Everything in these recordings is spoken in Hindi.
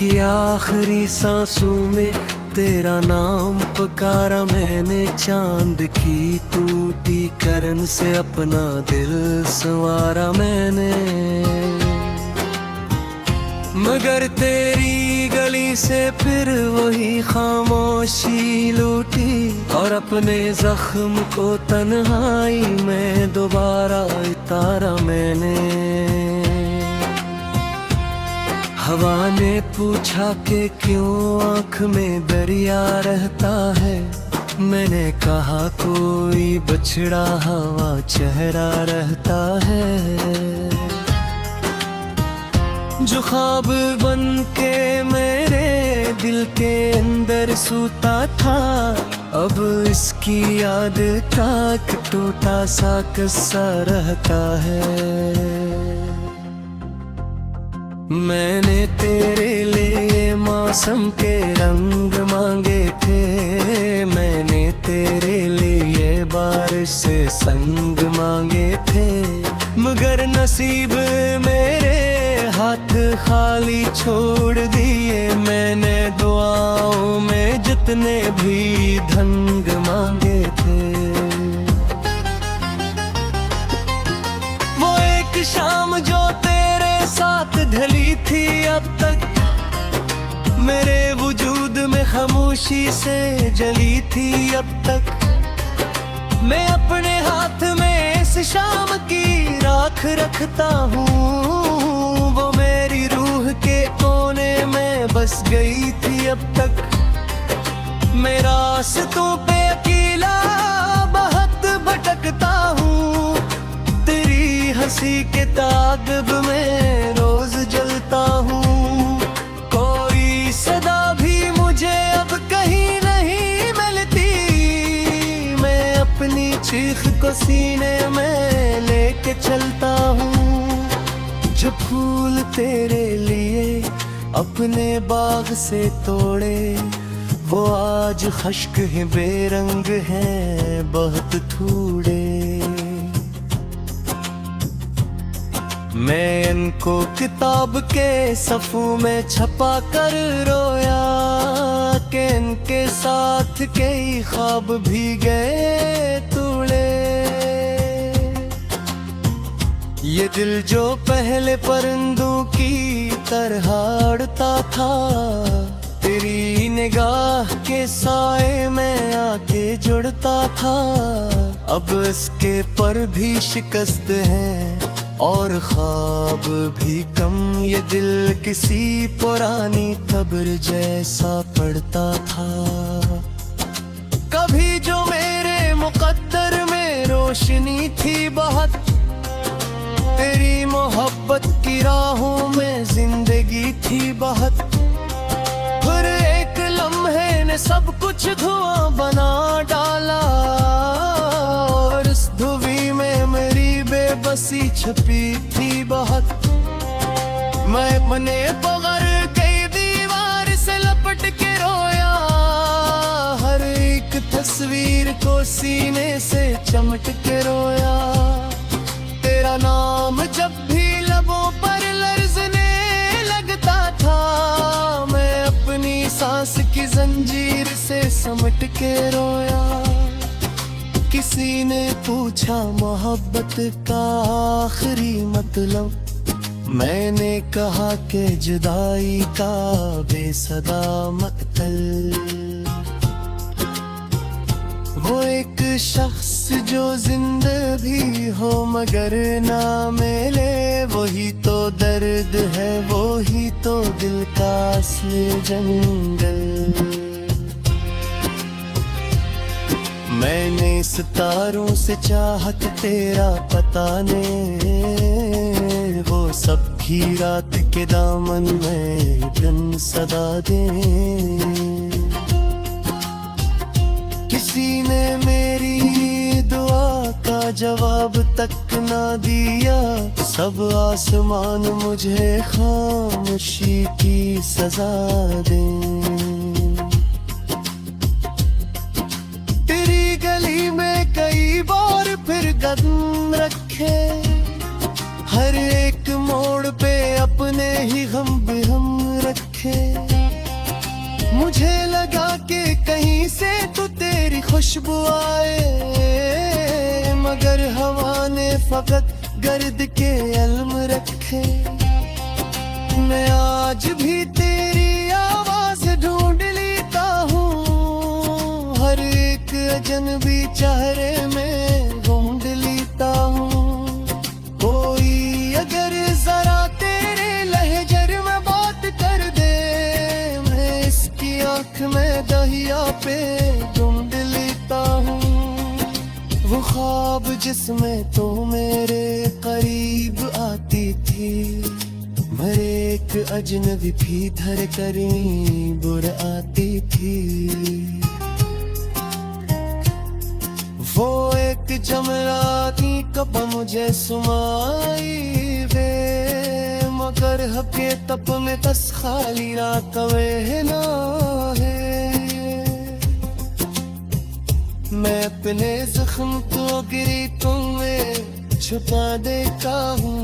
की आखिरी सांसों में तेरा नाम पुकारा मैंने, चांद की टूटी करन से अपना दिल संवारा मैंने। मगर तेरी गली से फिर वही खामोशी लूटी, और अपने जख्म को तन्हाई में दोबारा उतारा मैंने। हवा ने पूछा कि क्यों आँख में दरिया रहता है, मैंने कहा कोई बछड़ा हवा चेहरा रहता है। जो ख्वाब बन के मेरे दिल के अंदर सूता था, अब इसकी याद का एक टूटा सा किस्सा रहता है। मैंने तेरे लिए मौसम के रंग मांगे थे, मैंने तेरे लिए बारिश से संग मांगे थे। मगर नसीब मेरे हाथ खाली छोड़ दिए, मैंने दुआओं में जितने भी ढंग मांगे थे। वो एक शाम जो तेरे साथ ढली थी, अब तक मेरे वजूद में खामोशी से जली थी। अब तक मैं अपने हाथ में इस शाम की राख रखता हूँ, वो मेरी रूह के कोने में बस गई थी। अब तक मैं रास्तों पे अकेला बहुत भटकता हूँ, तेरी हंसी के ताक़िब में रोज जलता हूँ। कोई सदा भी मुझे अब कहीं नहीं मिलती, मैं अपनी चीख को सीने में लेके चलता हूँ। जो फूल तेरे लिए अपने बाग से तोड़े, वो आज खश्क हैं, बेरंग हैं, बहुत थोड़े। मैं इनको किताब के सफ़ों में छपा कर रोया, कि इनके साथ कई ख्वाब भी गए तोड़े। ये दिल जो पहले परिंदों की तरह उड़ता था, तेरी निगाह के साए में आके जुड़ता था। अब इसके पर भी शिकस्त हैं और ख्वाब भी कम, ये दिल किसी पुरानी कब्र जैसा पड़ता था। कभी जो मेरे मुकद्दर में रोशनी थी बहुत, तेरी मोहब्बत की राहों में जिंदगी थी बहुत। फिर एक लम्हे ने सब कुछ धुआं बना डाला, और इस धुएं में मेरी बेबसी छुपी थी बहुत। मैं अपने बगैर कई दीवार से लपट के रोया, हर एक तस्वीर को सीने से चमट के रोया। तेरा नाम जब भी लबों पर लर्ज़ने लगता था, मैं अपनी सांस की जंजीर से समट के रोया। किसी ने पूछा मोहब्बत का आखिरी मतलब, मैंने कहा कि जुदाई का बेसदा मकतल। वो एक शख्स जो जिंदा भी हो मगर ना मिले, वही तो दर्द है, वही तो दिल का असली जंगल। मैंने सितारों से चाहत तेरा पता ने, वो सब भी रात के दामन में दिन सदा दे। किसी ने मेरी दुआ का जवाब तक ना दिया, सब आसमान मुझे खामोशी की सजा दे। तेरी गली में कई बार फिर कदम रखे, हर एक मोड़ पे अपने ही गम भी हम रखे। खुशबू आए, मगर हवा ने फकत गर्द के इल्म रखे। मैं आज भी तेरी आवाज ढूंढ लेता हूँ, हर एक अजनबी चेहरे में ढूंढ लेता हूँ। कोई अगर जरा तेरे लहजर में बात कर दे, मैं इसकी आँख में दहिया पे ढूंढ लेता हूँ। वो ख्वाब जिसमें तो मेरे करीब आती थी, मर एक अजनबी भी धर करीब आती थी। वो एक जमराती कब मुझे सुमाई वे, मगर हके तप में तस खाली रात ना है। मैं अपने जख्म को गिरी तुम्हें छुपा देता हूँ,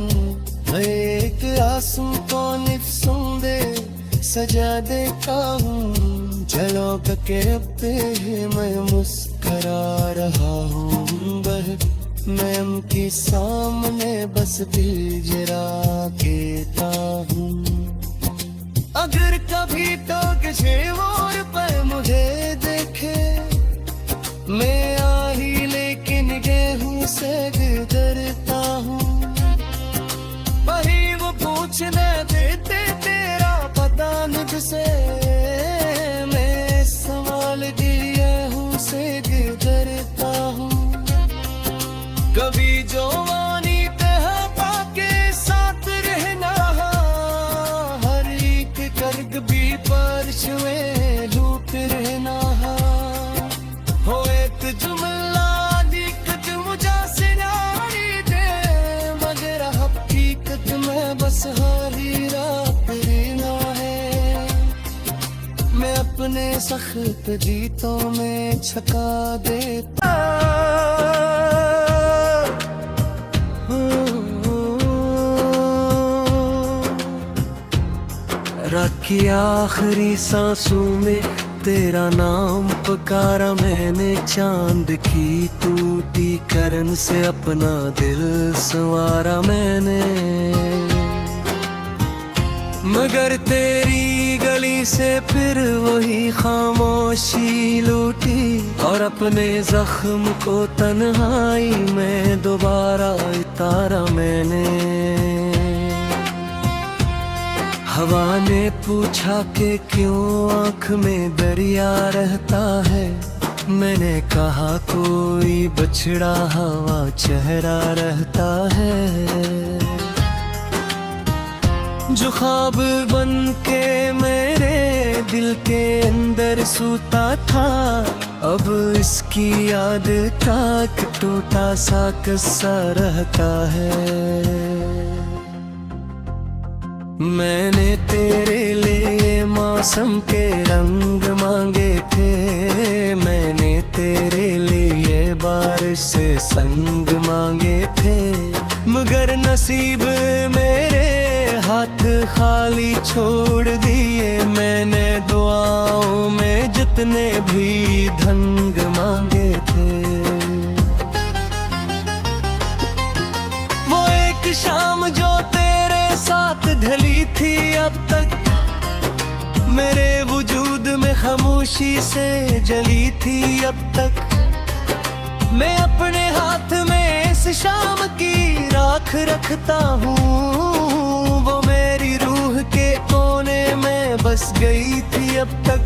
मैं एक आंसू को निफ्सों दे सजा देता हूँ। चलो के पे मैं मुस्करा रहा हूँ, मैं उनके सामने बस दिल जरा कहता हूँ। अगर कभी तो किसी और पर मुझे देखे, मैं आही लेकिन गेहूं से गुजरता हूँ। वही वो पूछने देते तेरा पता मुझसे, मैं सवाल गेहूं से गुजरता हूँ। कभी जो वानी तहबा के साथ रहना, हर एक कर्ग भी बारिश में लूट रहना। हो एक जुमला दिक्कत मुझा से नारी दे, मगर हकीकत में बस हारी रात रहना है। मैं अपने सख्त जीतों में छका देता, रात की आखिरी सांसों में तेरा नाम पुकारा मैंने, चांद की टूटी करन से अपना दिल संवारा मैंने। मगर तेरी गली से फिर वही खामोशी लूटी, और अपने जख्म को तन्हाई में दोबारा उतारा मैंने। हवा ने पूछा कि क्यों आँख में दरिया रहता है, मैंने कहा कोई बछड़ा हवा चेहरा रहता है। जो ख्वाब बन के मेरे दिल के अंदर सूता था, अब इसकी याद का एक टूटा सा किस्सा रहता है। मैंने तेरे लिए मौसम के रंग मांगे थे, मैंने तेरे लिए बारिश से संग मांगे थे। मगर नसीब मेरे हाथ खाली छोड़ दिए, मैंने दुआओं में जितने भी धंग मांगे थे। वो एक शाम जो तेरे साथ ढली थी अब तक, मेरे वजूद में खामोशी से जली थी अब तक। मैं अपने हाथ में इस शाम की राख रखता हूँ, वो मेरी रूह के कोने में बस गई थी अब तक।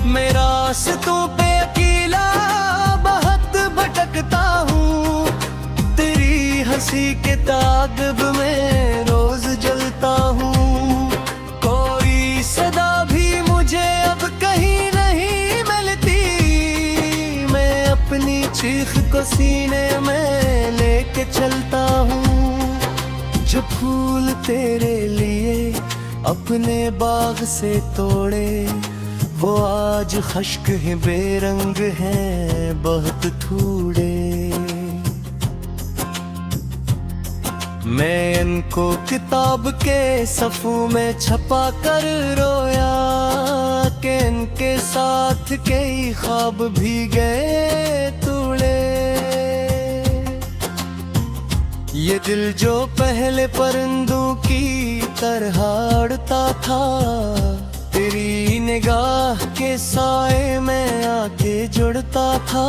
मैं रास्तों पे अकेला बहुत भटकता हूँ, तेरी हंसी के ताक़िब में रोज जलता हूँ। कोई सदा भी मुझे अब कहीं नहीं मिलती, मैं अपनी चीख को सीने में लेके चलता हूँ। जो फूल तेरे लिए अपने बाग से तोड़े, वो आज खश्क है बेरंग हैं बहुत थोड़े। मैं इनको किताब के सफ़ों में छपा कर रोया के इनके साथ कई ख्वाब भी गए तोड़े। ये दिल जो पहले परिंदों की तरह उड़ता था, तेरी निगाह के साए में आके जुड़ता था।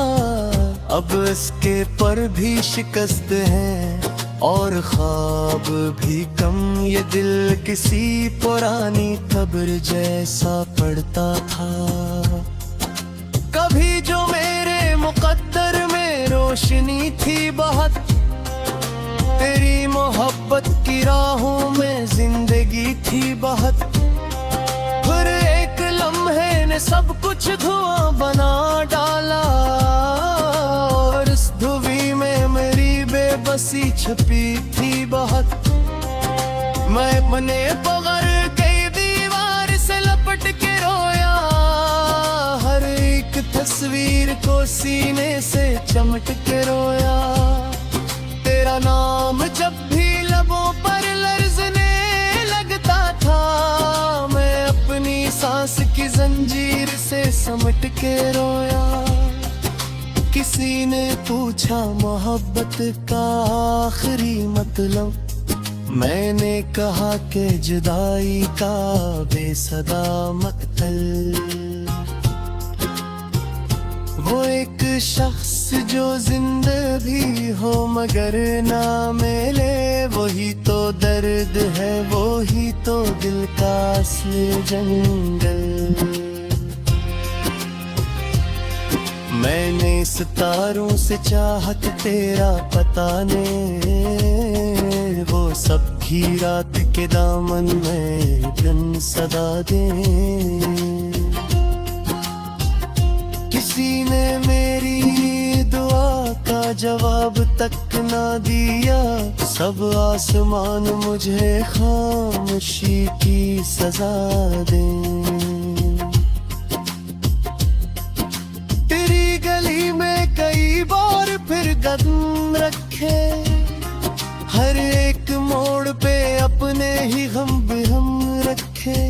अब इसके पर भी शिकस्त हैं और ख्वाब भी कम। ये दिल किसी पुरानी कब्र जैसा पड़ता था। कभी जो मेरे मुकद्दर में रोशनी थी बहुत, तेरी मोहब्बत की राहों में जिंदगी थी बहुत। फिर एक लम्हे ने सब कुछ धुआं बना डाला, और इस धुवी में मेरी बेबसी छपी थी बहुत। मैं अपने बगैर कई दीवार से लपट के रोया, हर एक तस्वीर को सीने से चमट के रोया। तेरा नाम जब भी लबों पर लर्ज़ने लगता था, मैं अपनी सांस की जंजीर से समट के रोया। किसी ने पूछा मोहब्बत का आखिरी मतलब, मैंने कहा कि जुदाई का बेसदा मकतल। वो एक शख्स जो जिंदा भी हो मगर ना मिले, वही तो दर्द है, वही तो दिल का असली जंगल। मैंने सितारों से चाहत तेरा पता ने, वो सब की रात के दामन में दिन सदा दे। किसी ने मेरी दुआ का जवाब तक ना दिया, सब आसमान मुझे खामोशी की सजा दे। तेरी गली में कई बार फिर कदम रखे, हर एक मोड़ पे अपने ही गम भी हम रखे।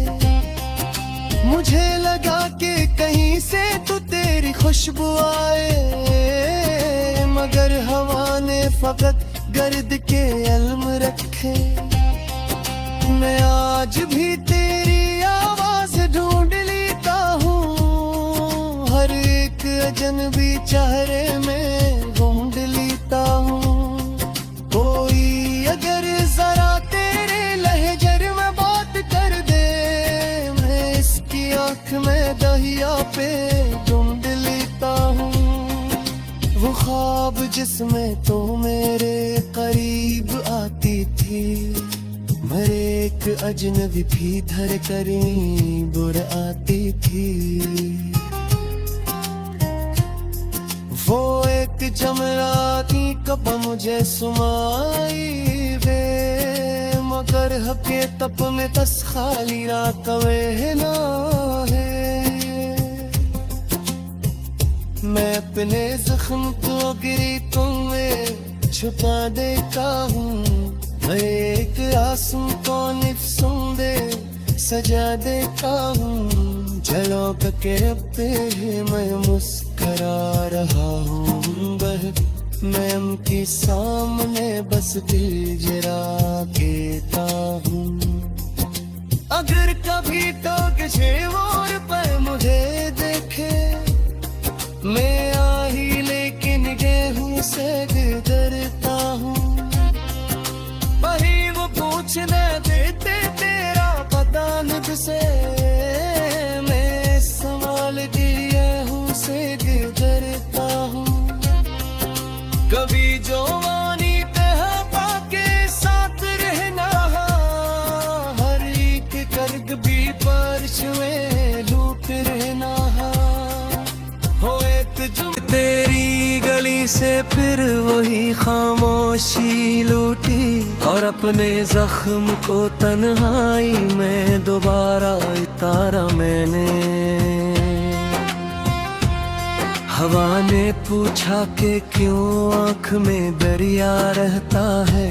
मुझे लगा कि कहीं से तो तेरी खुशबू आए, मगर हवा ने फकत गर्द के इल्म रखे। मैं आज भी तेरी आवाज ढूंढ लेता हूँ, हर एक अजनबी चेहरे में ढूंढ लेता हूँ। कोई अगर जरा तेरे लहजर में बात कर दे, मैं इसकी आँख में दहिया पे ढूंढ लेता हूँ। वो ख्वाब जिसमें तो मेरे करीब आती थी, मेरे एक अजनबी भी धर करीब आती थी। वो एक जमराती कब मुझे सुमाई वे, मगर हके तप में तस खाली रात वे ना है। मैं अपने जख्म को गिरी तुम्हें छुपा देता हूँ, मैं एक आंसू को निफ्सूं दे सजा देता हूँ। झलक के पे मैं मुस्करा रहा हूँ, मैं उनके सामने बस दिल जरा कहता हूँ। अगर कभी तो किसी और पर मुझे देखे, मैं आ ही लेकिन गेहूं से गुजरता हूँ। वही वो पूछने देते तेरा पता मुझसे, मैं संभाल के गेहूं से गुजरता हूँ। कभी जवानी कह पाके साथ रहना, हर एक कर्ग भी बारिश में लूट रहना। हो एक जो तेरी गली से फिर वही खामोशी लूटी, और अपने जख्म को तन्हाई में दोबारा उतारा मैंने। हवा ने पूछा कि क्यों आँख में दरिया रहता है,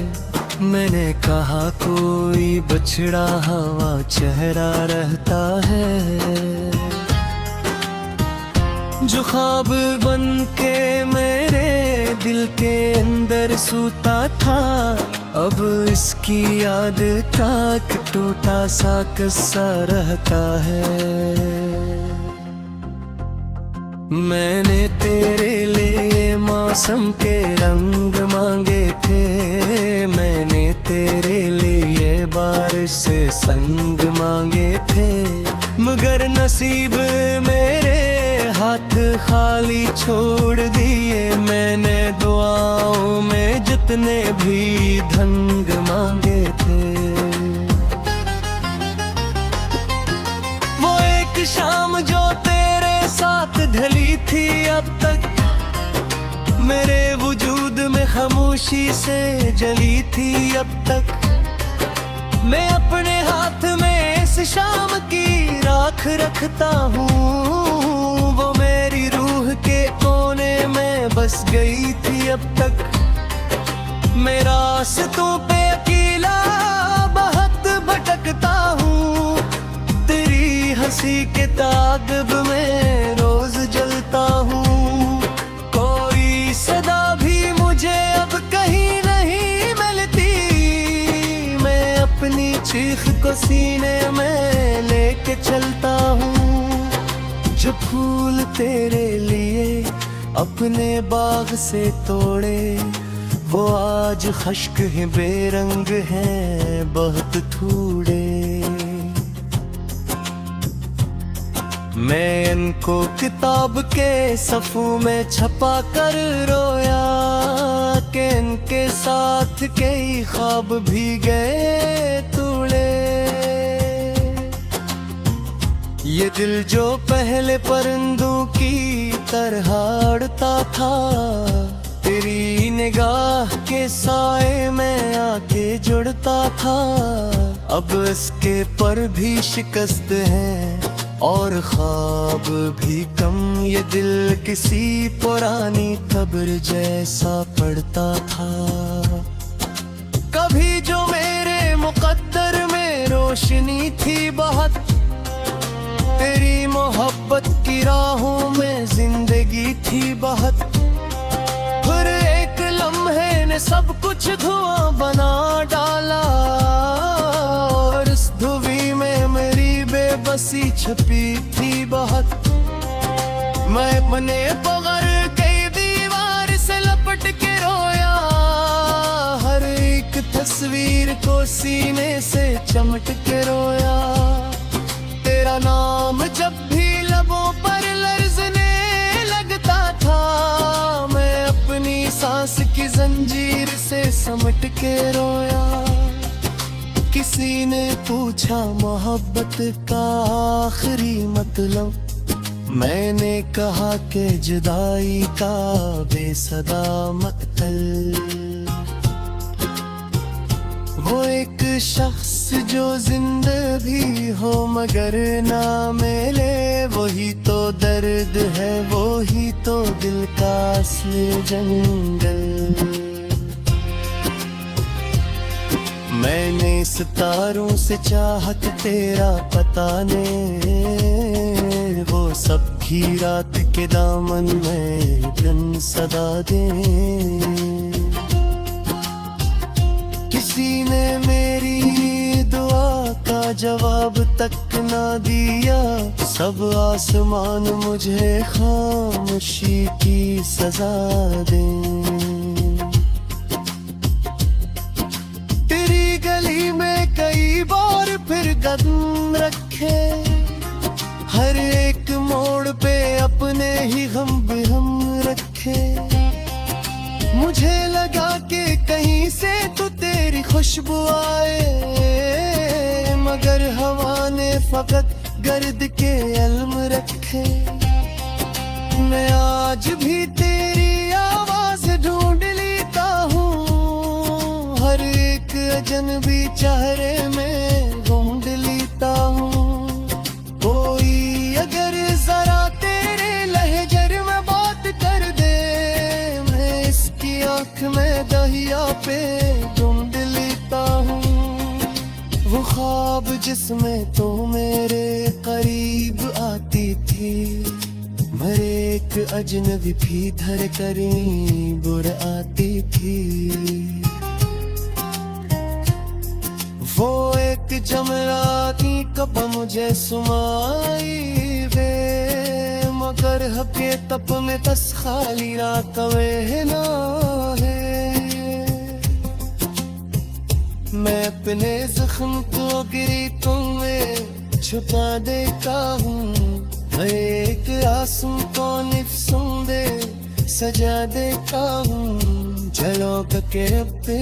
मैंने कहा कोई बछड़ा हवा चेहरा रहता है। जो ख्वाब बन के मेरे दिल के अंदर सूता था, अब इसकी याद का एक टूटा सा किस्सा रहता है। मैंने तेरे लिए मौसम के रंग मांगे थे, मैंने तेरे लिए बारिश से संग मांगे थे, मगर नसीब मेरे हाथ खाली छोड़ दिए। मैंने दुआओं में जितने भी धंग मांगे थे। वो एक शाम जो तेरे साथ ढली थी, अब तक मेरे वजूद में खामोशी से जली थी। अब तक मैं अपने हाथ में इस शाम की राख रखता हूँ, वो मेरी रूह के कोने में बस गई थी। अब तक मैं रास्तों पे अकेला बहुत भटकता हूँ, तेरी हंसी के ताक़िब में रोज जलता हूँ। कोई सदा भी मुझे अब कहीं नहीं मिलती, मैं अपनी चीख को सीने में लेके चलता हूँ। जो फूल तेरे लिए अपने बाग से तोड़े, वो आज खश्क हैं, बेरंग हैं, बहुत थोड़े। मैं इनको किताब के सफ़ों में छपा कर रोया कि इनके साथ कई ख्वाब भी गए तोड़े। ये दिल जो पहले परिंदों की तरह उड़ता था, तेरी निगाह के साए में आके जुड़ता था, अब इसके पर भी शिकस्त हैं और ख्वाब भी कम। ये दिल किसी पुरानी खबर जैसा पड़ता था। कभी जो मेरे मुकद्दर में रोशनी थी बहुत, तेरी मोहब्बत की राहों में जिंदगी थी बहुत, फिर एक लम्हे ने सब कुछ धुआं बना डाला, और इस धुवी में मेरी बेबसी छपी थी बहुत। मैं अपने बगैर कई दीवार से लपट के रोया, हर एक तस्वीर को सीने से चमट के रोया। तेरा नाम जब भी लबों पर लर्ज़ने लगता था, मैं अपनी सांस की जंजीर से समट के रोया। किसी ने पूछा मोहब्बत का आखिरी मतलब, मैंने कहा कि जुदाई का बेसदा मकतल। वो एक शख्स जो जिंदा भी हो मगर ना मिले, वही तो दर्द है, वही तो दिल का असली जंगल। मैंने सितारों से चाहत तेरा पता ने, वो सब की रात के दामन में दिन सदा दे। किसी ने मेरी दुआ का जवाब तक ना दिया, सब आसमान मुझे खामोशी की सजा दे। तेरी गली में कई बार फिर कदम रखे, हर एक मोड़ पे अपने ही गम भी हम रखे। मुझे लगा कि कहीं से तो तेरी खुशबू आए, मगर हवा ने फकत गर्द के इल्म रखे। मैं आज भी तेरी आवाज ढूंढ लेता हूँ, हर एक अजनबी चेहरे में ढूंढ लेता हूँ। कोई अगर जरा तेरे लहजर में बात कर दे, मैं इसकी आँख में दहिया पे ढूंढ लेता हूँ। वो ख्वाब जिसमें तो मेरे करीब आती थी, मरे एक अजनबी भी धर करीब आती थी। वो एक जमरा की कप मुझे सुमाई वे, मगर हके तप में तस खाली रात में ना है। मैं अपने जख्म को गिरी तुम्हें छुपा देता हूँ, एक आंसू को निफ्सों दे सजा देता हूँ। झलक के पे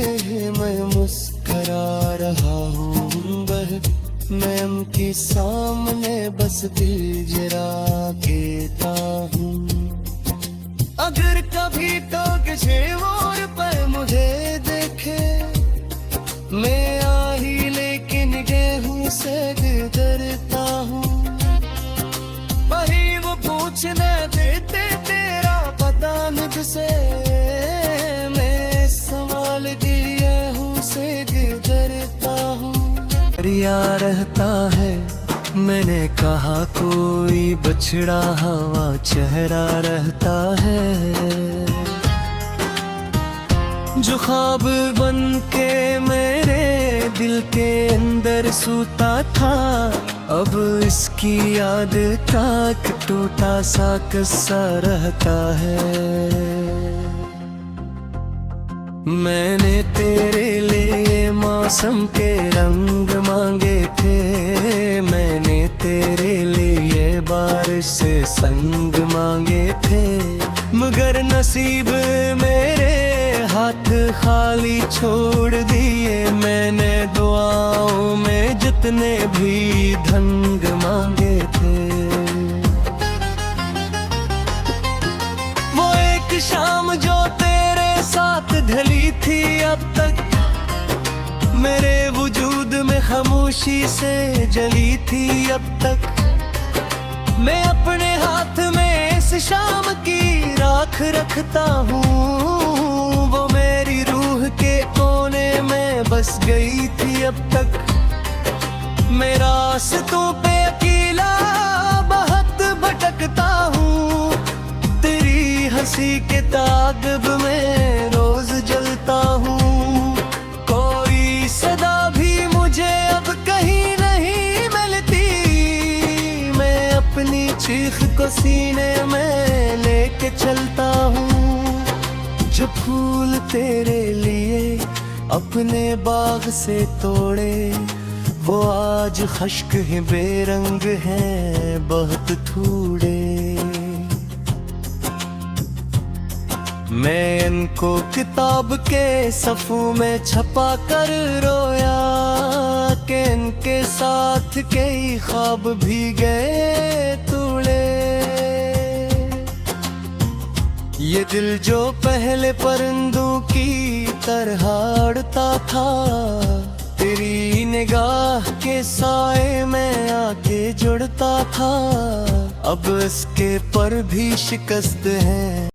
मैं मुस्करा रहा हूँ, मैं उनके सामने बस दिल जरा कहता हूँ। अगर कभी तो किसी और पर मुझे देखे, मैं आही लेकिन गेहूं से डरता हूँ। वही वो पूछने देते तेरा पता मुझसे, मैं सवाल गेहूं से डरता हूँ। रिया रहता है मैंने कहा कोई बछड़ा हवा चेहरा रहता है, जो ख्वाब बन के मेरे दिल के अंदर सूता था। अब इसकी याद का एक टूटा सा किस्सा रहता है। मैंने तेरे लिए मौसम के रंग मांगे थे, मैंने तेरे लिए बारिश से संग मांगे थे, मगर नसीब मेरे हाथ खाली छोड़ दिए। मैंने दुआओं में जितने भी धंग मांगे थे। वो एक शाम जो तेरे साथ ढली थी अब तक, मेरे वजूद में खामोशी से जली थी अब तक। मैं अपने हाथ में इस शाम की राख रखता हूँ, वो मेरी रूह के कोने में बस गई थी अब तक। मैं रास्तों पे अकेला बहुत भटकता हूँ, तेरी हंसी के ताक़िब में रोज जलता हूँ। कोई सदा भी मुझे अब कहीं नहीं मिलती, मैं अपनी चीख को सीने में लेके चलता हूँ। जो फूल तेरे लिए अपने बाग से तोड़े, वो आज खश्क हैं बेरंग हैं बहुत थोड़े। मैं इनको किताब के सफ़ों में छपा कर रोया, कि इनके साथ कई ख्वाब भी गए तोड़े। ये दिल जो पहले परिंदों की तरह उड़ता था, तेरी निगाह के साए में आके जुड़ता था। अब इसके पर भी शिकस्त है।